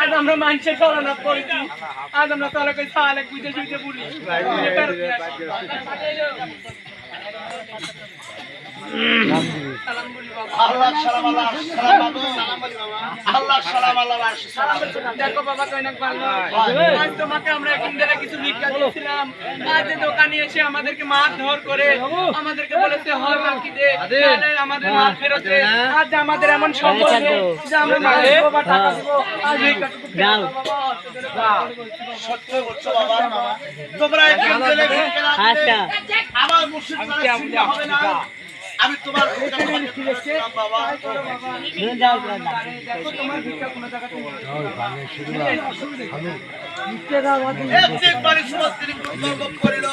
आज আমরা মানুষের তুলনা করেছি আজ আমরা তাহলে কই সালে বুঝে বুঝে বলি আল্লাহ সালাম আল্লাহ সালাম আল্লাহ সালাম আল্লাহ সালাম। দেখো বাবা তো অনেক ভালো আজ তোমাকে আমরা একদিন ধরে কিছু ভিক্ষা দিয়েছিলাম আজ দোকানে এসে আমাদেরকে মারধর করে আমাদেরকে বলেছে হয় বাকি দে তাহলে আমাদের মার ফেরত দে আজ আমাদের এমন সম্পর্ক যে আমরা মারবো বা টাকা দেব আজ ভিক্ষাটুকু দাও সত্য বলছো বাবা তোমরা একদিন ধরে ভিক্ষা না দিলে আমার মুর্শিদ হবে না। আমি তোমার বাবা দেখো তোমার ভিক্ষা কোনো জায়গাতে একদিন বাড়ি সমস্ত করিল